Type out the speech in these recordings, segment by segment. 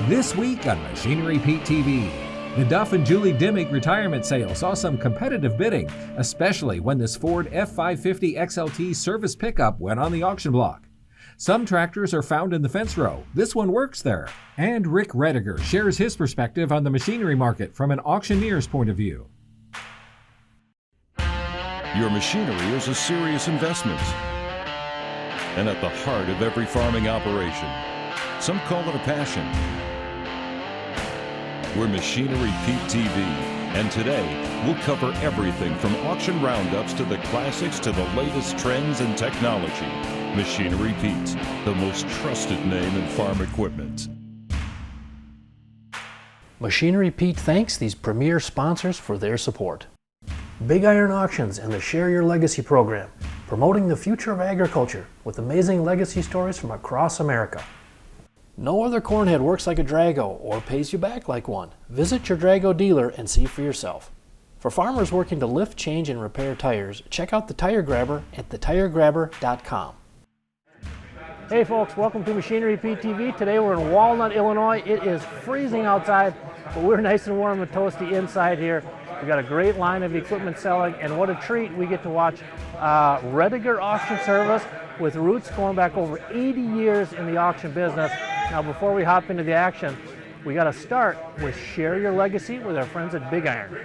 This week on Machinery Pete TV, the Duff and Julie Dimmig retirement sale saw some competitive bidding, especially when this Ford F550 XLT service pickup went on the auction block. Some tractors are found in the fence row. This one works there. And Rick Rediger shares his perspective on the machinery market from an auctioneer's point of view. Your machinery is a serious investment and at the heart of every farming operation. Some call it a passion. We're Machinery Pete TV, and today we'll cover everything from auction roundups to the classics to the latest trends and technology. Machinery Pete, the most trusted name in farm equipment. Machinery Pete thanks these premier sponsors for their support. Big Iron Auctions and the Share Your Legacy program, promoting the future of agriculture with amazing legacy stories from across America. No other cornhead works like a Drago or pays you back like one. Visit your Drago dealer and see for yourself. For farmers working to lift, change, and repair tires, check out the Tire Grabber at thetiregrabber.com. Hey folks, welcome to Machinery Pete TV. Today we're in Walnut, Illinois. It is freezing outside, but we're nice and warm and toasty inside here. We've got a great line of equipment selling, and what a treat we get to watch Rediger Auction Service with roots going back over 80 years in the auction business. Now before we hop into the action, we got to start with Share Your Legacy with our friends at Big Iron.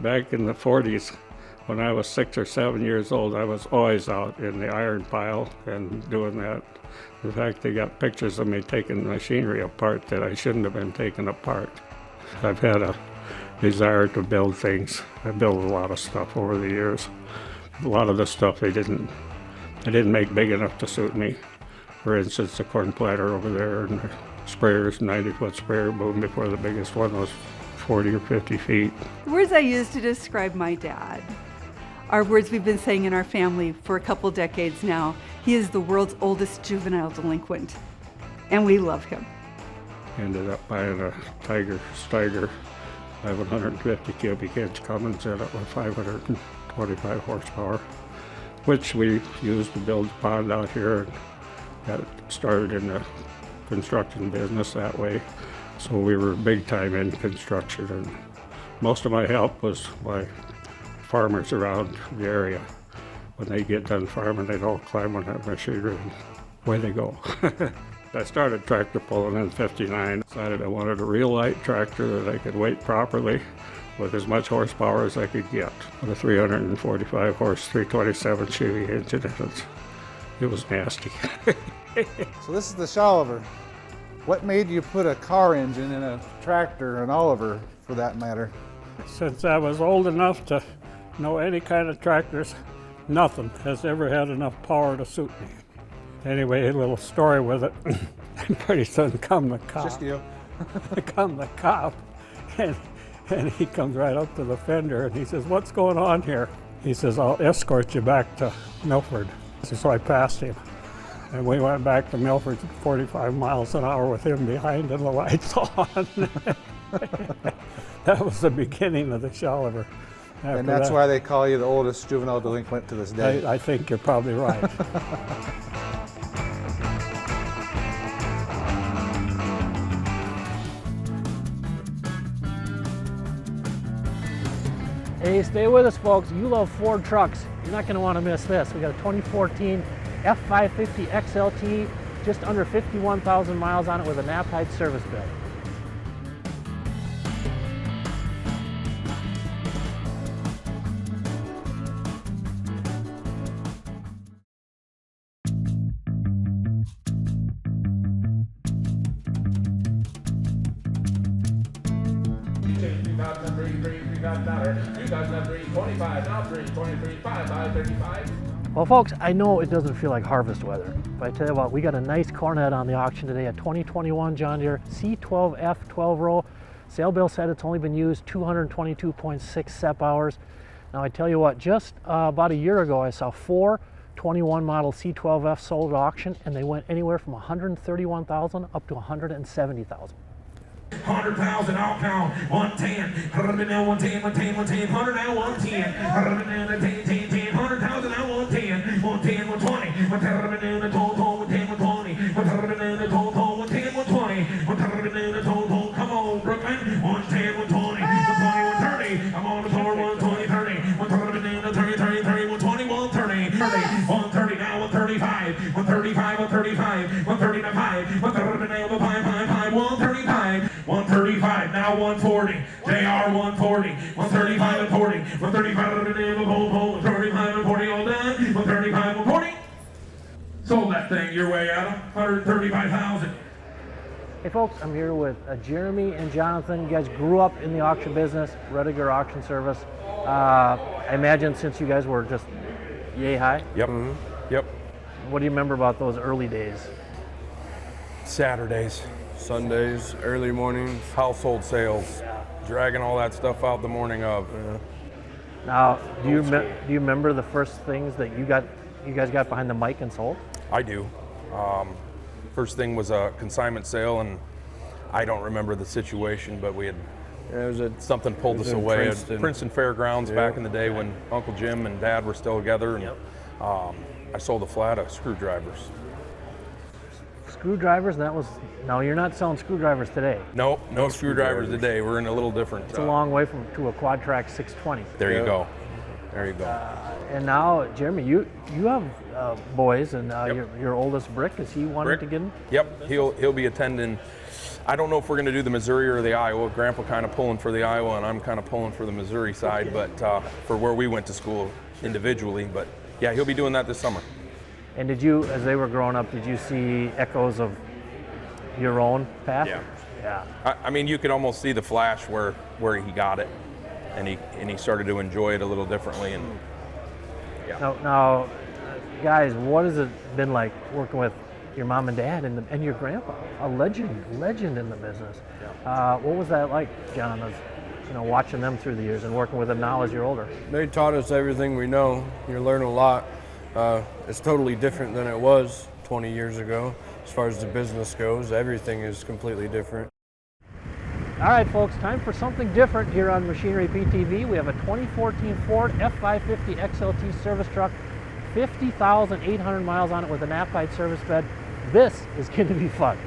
Back in the 40s, when I was 6 or 7 years old, I was always out in the iron pile and doing that. In fact, they got pictures of me taking machinery apart that I shouldn't have been taken apart. I've had a desire to build things. I built a lot of stuff over the years. A lot of the stuff they didn't make big enough to suit me. For instance, the corn planter over there and the sprayers, 90-foot sprayer boom before the biggest one was 40 or 50 feet. The words I use to describe my dad are words we've been saying in our family for a couple decades now. He is the world's oldest juvenile delinquent, and we love him. Ended up buying a Tiger Steiger 150 cubic inch Cummins in it with 525 horsepower, which we used to build a pond out here and got started in the construction business that way. So we were big time in construction, and most of my help was my farmers around the area. When they get done farming, they'd all climb on that machinery and away they go. I started tractor pulling in '59. Decided I wanted a real light tractor that I could weight properly with as much horsepower as I could get. With a 345 horse, 327 Chevy engine, it was nasty. So this is the Shaliver. What made you put a car engine in a tractor, an Oliver for that matter? Since I was old enough to know any kind of tractors, nothing has ever had enough power to suit me. Anyway, a little story with it. And pretty soon come the cop. Just you. Come the cop, and he comes right up to the fender and he says, "What's going on here?" He says, "I'll escort you back to Milford." So I passed him. And we went back to Milford 45 miles an hour with him behind and the lights on. That was the beginning of the Shaliver. And that's why they call you the oldest juvenile delinquent to this day. I think you're probably right. Hey, stay with us folks. You love Ford trucks. You're not going to want to miss this. We got a 2014 F550 XLT, just under 51,000 miles on it with a Knapheide service bill. Well folks, I know it doesn't feel like harvest weather, but I tell you what, we got a nice cornhead on the auction today, a 2021 John Deere C12F 12 row. Sale bill said it's only been used 222.6 SEP hours. Now I tell you what, just about a year ago I saw 4 21 model C12F sold at auction, and they went anywhere from 131,000 up to 170,000. 100,000 out now, 110, 100 now, 110, 110, 110, 100 now, 110, 100 now, 10, 10, 10, 100,000 now, 110, 110, 120, 110, 110, 120, 110, 120, 110, 135, 135, 135, 135, 135, 135, now 140, JR 140, 135 and 40, 135 and 40, all done, 135 and 40. Sold that thing your way, Adam, 135,000. Hey folks, I'm here with Jeremy and Jonathan. You guys grew up in the auction business, Rediger Auction Service. I imagine since you guys were just yay high? Yep. Yep. What do you remember about those early days? Saturdays, Sundays, early mornings, household sales, dragging all that stuff out the morning of. Now, do you remember the first things that you guys got behind the mic and sold? I do. First thing was a consignment sale, and I don't remember the situation, but we had something pulled us away at Princeton Fairgrounds back in the day when Uncle Jim and Dad were still together, and I sold a flat of screwdrivers. Screwdrivers, and that was, now you're not selling screwdrivers today. Nope, no screwdrivers today. We're in a little different. It's a long way to a quad track 620. There you go. There you go. And now, Jeremy, you have boys, and your oldest Brick, is he wanting to get in? Yep, he'll be attending. I don't know if we're going to do the Missouri or the Iowa. Grandpa kind of pulling for the Iowa, and I'm kind of pulling for the Missouri side, but for where we went to school individually. But yeah, he'll be doing that this summer. And did you, as they were growing up, did you see echoes of your own path? Yeah. I mean, you could almost see the flash where he got it, and he started to enjoy it a little differently. And Now, guys, what has it been like working with your mom and dad and your grandpa, a legend in the business? What was that like, John, as watching them through the years and working with them now as you're older? They taught us everything we know. You learn a lot. It's totally different than it was 20 years ago. As far as the business goes, everything is completely different. All right, folks, time for something different here on Machinery PTV. We have a 2014 Ford F550 XLT service truck, 50,800 miles on it with an applied service bed. This is going to be fun.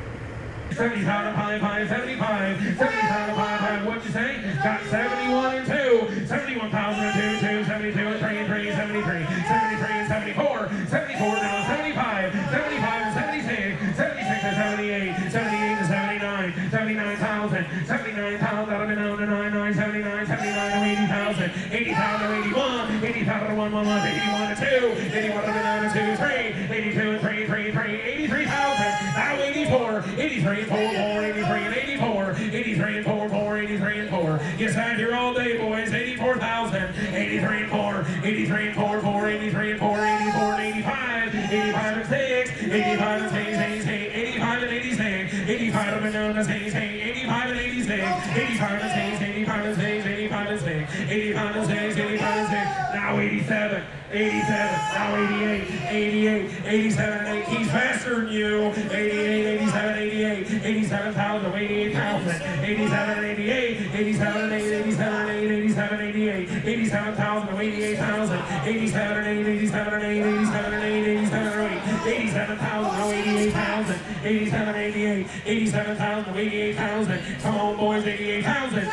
70,500, 75, 70,500, what'd you say? Got 71 and 2, 71,000 and 2, 72 and 3 and 3, 73, 73 and 74, 74 now, 75, 75 and 76, 76 and 78, 78 and 79, 79,000, 79,000, out of it, 99, 79, 79 to 80,000, 80,000 to 81, 80,000 to 1, 1, 1, 81 to 2, 81 to 2, 3, 82 and 3, 3, 3, 83,000, now 84, 83 and 4, 4, 83 and 84, 83 and 4, 4, 83 and 4. You sat here all day, boys. 84,000, 83 and 4, 83 and 4, 4, 83 and 4, 84 and 85, 85 and 6, 85 and 6, 85 and 86, 85 and 6, 85 and 86, 85 and 6, 85 and 6, 85 and 6, 85 and 6, 85 and 6. Now 87. 87, now 88, 88, 87 and 8, he's faster than you, 88, 87, 88, 87,000, 88,000, 87 and 88, 87 and 8, 87 and 8, 87, 88, 87,000, 88,000, 87 and 8, 87 and 8, 87 and 8, 87 and 8, 87,000, now 88,000, 87, 88, 87,000, 88,000, come on boys, 88,000,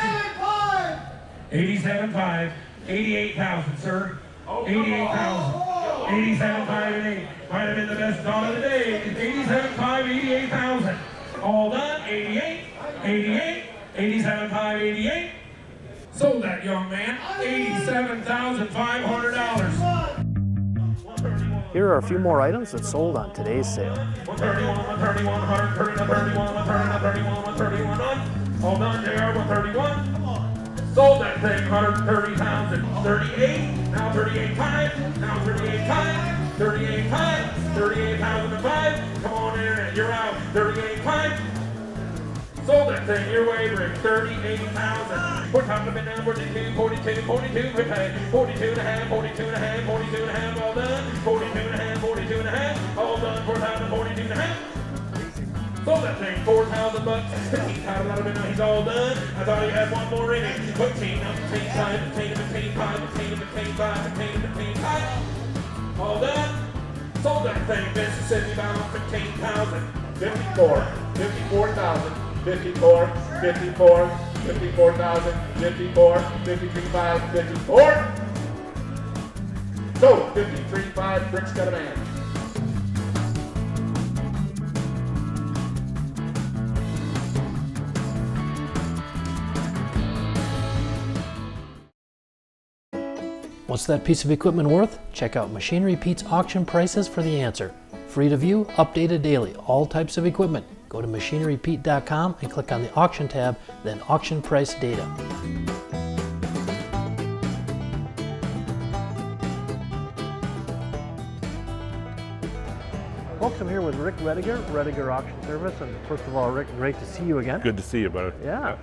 87,500, 88,000, sir. 88,000, 87,500 and 8, might have been the best dog of the day, 87,500, 88,000, all done, 88, 88, 87,500, 88, sold that young man, $87,500. Here are a few more items that sold on today's sale. 131, 131, 131, 131, 131, 131, all done, JR, 131. Sold that thing, 130,000, 38, now 38,500, now 38,500, 38,500, 38,005, come on in, you're out, 38,500. Sold that thing your way, Rick, 38,000. We're talking about 42, 42, 42, quick pay, 42 and a half, 42 and a half, 42 and a half, all done, 42 and a half, 42 and a half, all done, 4,000, 42 and a half. Sold that thing, 4,000 bucks, 15,000 out of it, now he's all done. I thought he had one more in it. 15, 15, 5, 15, 15, 5, 15, 15, 5, 15, 15, 5. All done. Sold that thing, Mississippi bound, 15,000, 54, 54,000, 54, 54, 54,000, 54, 53,500, 54. Sold, 53,500, Brick's got a man. What's that piece of equipment worth? Check out Machinery Pete's auction prices for the answer. Free to view, updated daily, all types of equipment. Go to machinerypete.com and click on the auction tab, then auction price data. Folks, I'm here with Rick Rediger, Rediger Auction Service, and first of all, Rick, great to see you again. Good to see you, brother. Yeah.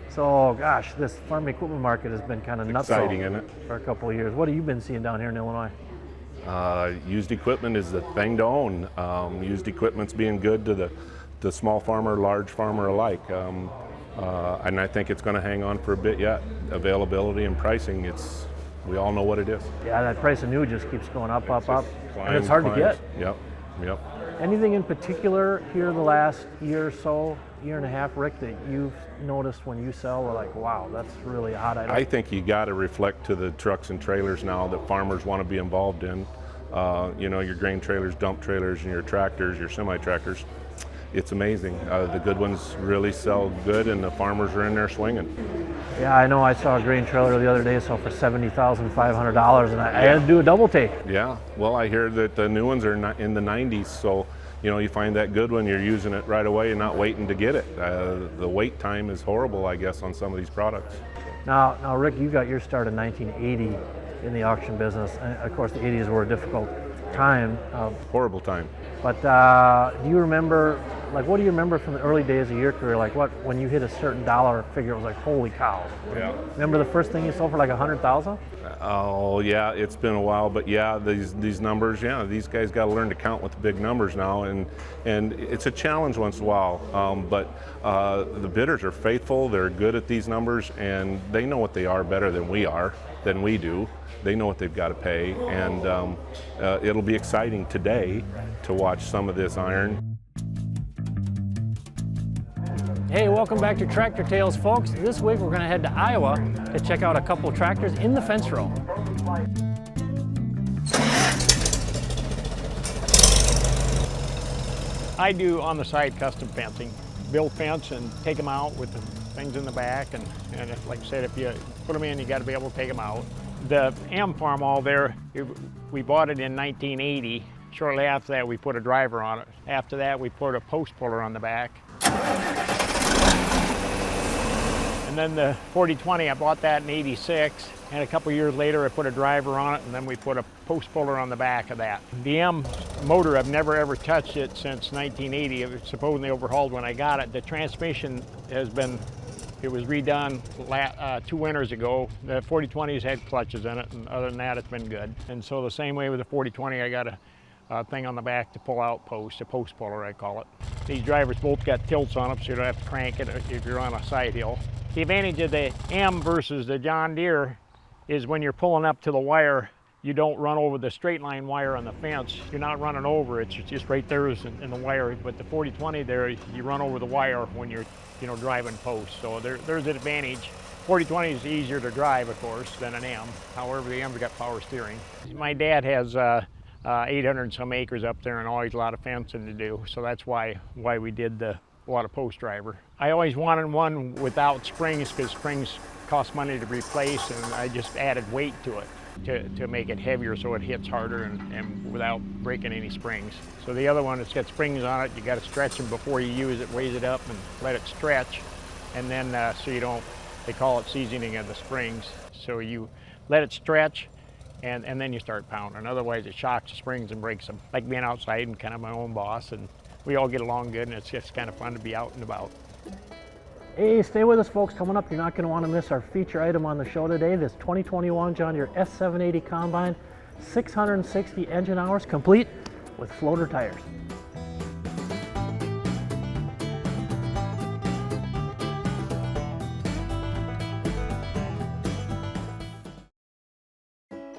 So, gosh, this farm equipment market has been kind of nuts exciting, isn't it? For a couple of years. What have you been seeing down here in Illinois? Used equipment is the thing to own. Used equipment's being good to the small farmer, large farmer alike. And I think it's going to hang on for a bit yet. Availability and pricing, we all know what it is. Yeah, that price of new just keeps going up. Climbs, and it's hard to get. Yep. Anything in particular here the last year or so, year and a half, Rick, that you've noticed when you sell, we're like, wow, that's really a hot item? I think you got to reflect to the trucks and trailers now that farmers want to be involved in. Your grain trailers, dump trailers, and your tractors, your semi-tractors. It's amazing. The good ones really sell good, and the farmers are in there swinging. Yeah, I know. I saw a grain trailer the other day sell for $70,500, and I had to do a double take. Yeah, well, I hear that the new ones are in the 90s, so you find that good one, you're using it right away and not waiting to get it. The wait time is horrible, I guess, on some of these products. Now, Rick, you got your start in 1980 in the auction business. And of course, the 80s were a difficult time. Horrible time. But do you remember, what do you remember from the early days of your career? When you hit a certain dollar figure, it was like, holy cow. Yeah. Remember the first thing you sold for like 100,000? Oh yeah, it's been a while, but yeah, these numbers, these guys got to learn to count with the big numbers now, and it's a challenge once in a while. But the bidders are faithful; they're good at these numbers, and they know what they are better than we do. They know what they've got to pay, and it'll be exciting today to watch some of this iron. Hey, welcome back to Tractor Tales, folks. This week we're going to head to Iowa to check out a couple tractors in the fence row. I do on-the-side custom fencing. Build fence and take them out with the things in the back, and like I said, if you put them in, you got to be able to take them out. The M farm all there, we bought it in 1980. Shortly after that, we put a driver on it. After that, we put a post puller on the back. And then the 4020, I bought that in 86, and a couple years later I put a driver on it, and then we put a post puller on the back of that. The M motor, I've never ever touched it since 1980. It was supposedly overhauled when I got it. The transmission it was redone 2 winters ago. The 4020s had clutches in it, and other than that, it's been good. And so the same way with the 4020, I got a thing on the back to pull out post, a post puller I call it. These drivers both got tilts on them, so you don't have to crank it if you're on a side hill. The advantage of the M versus the John Deere is when you're pulling up to the wire, you don't run over the straight line wire on the fence. You're not running over, it's just right there in the wire. But the 4020 there, you run over the wire when you're driving post. So there's an advantage. 4020 is easier to drive, of course, than an M. However, the M's got power steering. My dad has 800 and some acres up there and always a lot of fencing to do. So that's why we did a lot of post driver. I always wanted one without springs because springs cost money to replace, and I just added weight to it to make it heavier so it hits harder and without breaking any springs. So the other one, it's got springs on it. You got to stretch them before you use it, raise it up and let it stretch. And then so you don't, they call it seasoning of the springs. So you let it stretch and then you start pounding. Otherwise it shocks the springs and breaks them. Like being outside and kind of my own boss, and we all get along good, and it's just kind of fun to be out and about. Hey, stay with us, folks. Coming up, you're not going to want to miss our feature item on the show today. This 2021 John Deere S780 Combine, 660 engine hours complete with floater tires.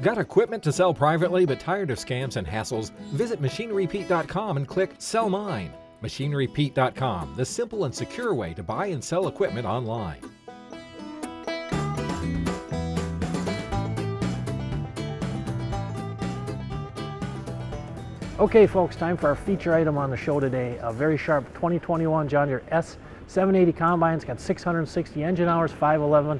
Got equipment to sell privately but tired of scams and hassles? Visit MachineryPete.com and click Sell Mine. MachineryPete.com, the simple and secure way to buy and sell equipment online. Okay, folks, time for our feature item on the show today. A very sharp 2021 John Deere S780 Combine. It's got 660 engine hours, 511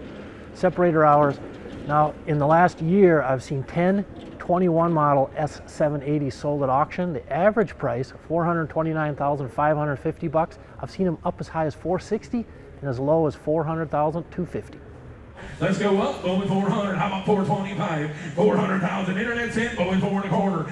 separator hours. Now, in the last year, I've seen 10 21 model S780 sold at auction. The average price, $429,550. I've seen them up as high as $460 and as low as $400,250. Let's go up, boy, 400. How about 425? 400,000. Internet's in, boy, 4 1/4.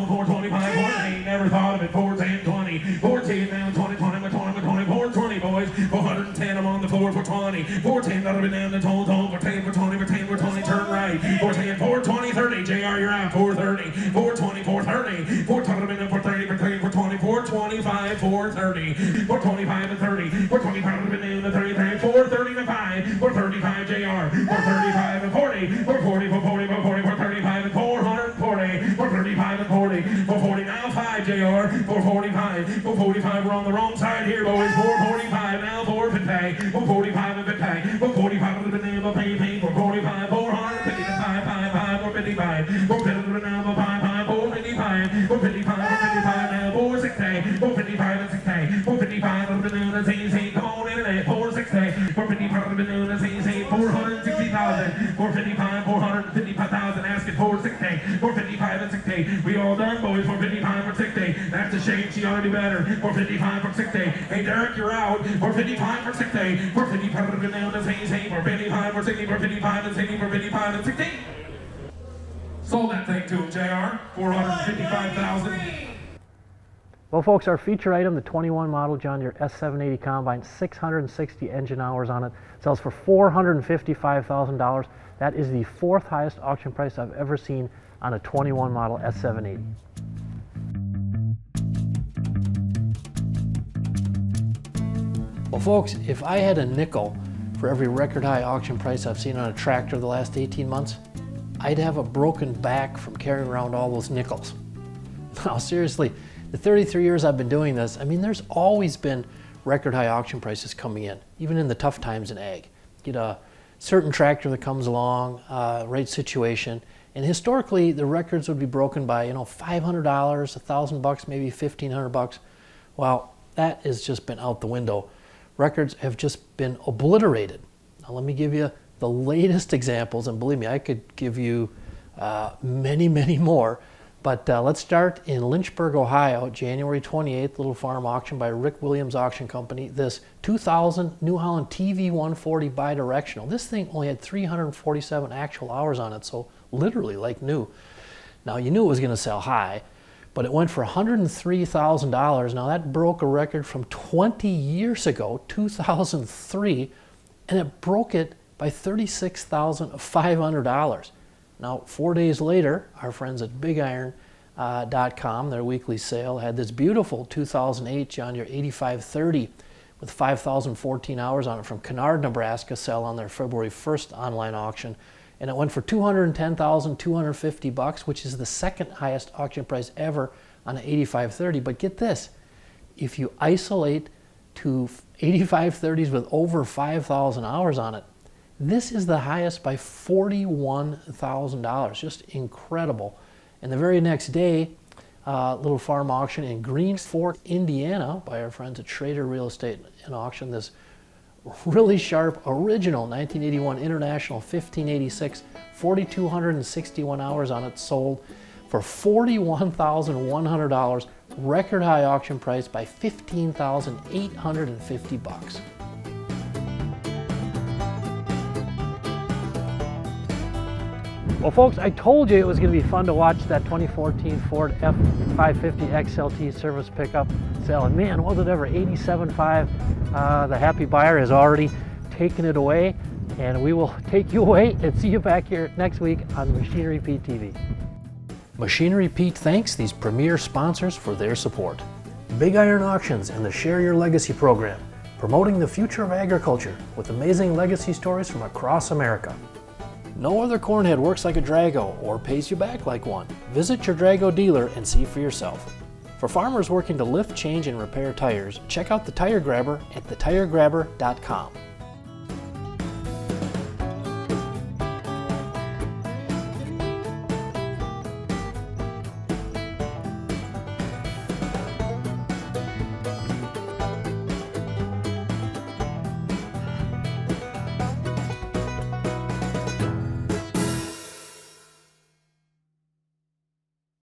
425. Ain't never thought of it. 410, 20. 410 now, 20, 20, 20, 20, 420, boys. 410, I'm on the floor for 20. 410, that'll be down the toll, 410, for 20, for 10, for 20, turn right. 410, 420, 30. JR, you're out. 430, 420, 430. 420, for 30, for 30, for 20, 425, 430. 425 and 30. 425, down to 33, 430 to 5. 435 JR, 435 and 40, 440, 440, 440, 435 and 440, 435 and 40, 440 now 5 JR, 445, 445, we're on the wrong side here, boys, 445 now 450, 445 and 50, 445 to the name of pay, 445, 455, 55, 455, 450 now 55, 455, 455, 455 now 460, 455 and 60, 455 to the name of the come on internet, 460, 455 to the name of the 460,000, 455, 455,000, asking 460, 455 and 60. We all done, boys, 455 or 60. That's a shame, she ought to do better. 455 for 60. Hey, Derek, you're out. 455 for 60. 455 to the name of the 455 for 60, 455 and 60, 455 and 60. Sold that thing to him, JR. 455,000. Well, folks, our feature item, the 21 model John Deere S780 Combine, 660 engine hours on it, sells for $455,000. That is the fourth highest auction price I've ever seen on a 21 model S780. Well, folks, if I had a nickel for every record high auction price I've seen on a tractor the last 18 months, I'd have a broken back from carrying around all those nickels. Now, seriously, the 33 years I've been doing this, I mean, there's always been record high auction prices coming in, even in the tough times in ag. Get a certain tractor that comes along, right situation, and historically the records would be broken by, $500, $1,000, maybe $1,500. Well, that has just been out the window. Records have just been obliterated. Now let me give you the latest examples, and believe me, I could give you many, many more. But let's start in Lynchburg, Ohio, January 28th, little farm auction by Rick Williams Auction Company. This 2000 New Holland TV 140 bidirectional. This thing only had 347 actual hours on it, so literally like new. Now, you knew it was going to sell high, but it went for $103,000. Now, that broke a record from 20 years ago, 2003, and it broke it by $36,500. Now, 4 days later, our friends at BigIron.com, their weekly sale, had this beautiful 2008 John Deere 8530 with 5,014 hours on it from Kennard, Nebraska, sell on their February 1st online auction. And it went for $210,250, which is the second highest auction price ever on an 8530. But get this, if you isolate to 8530s with over 5,000 hours on it, this is the highest by $41,000, just incredible. And the very next day, little farm auction in Green Fork, Indiana, by our friends at Schrader Real Estate and Auction. This really sharp, original 1981 International 1586, 4,261 hours on it, sold for $41,100, record high auction price by $15,850. Well, folks, I told you it was going to be fun to watch that 2014 Ford F550 XLT service pickup sale. And man, was it ever, 87.5. The happy buyer has already taken it away, and we will take you away and see you back here next week on Machinery Pete TV. Machinery Pete thanks these premier sponsors for their support. Big Iron Auctions and the Share Your Legacy program, promoting the future of agriculture with amazing legacy stories from across America. No other cornhead works like a Drago or pays you back like one. Visit your Drago dealer and see for yourself. For farmers working to lift, change, and repair tires, check out the Tire Grabber at thetiregrabber.com.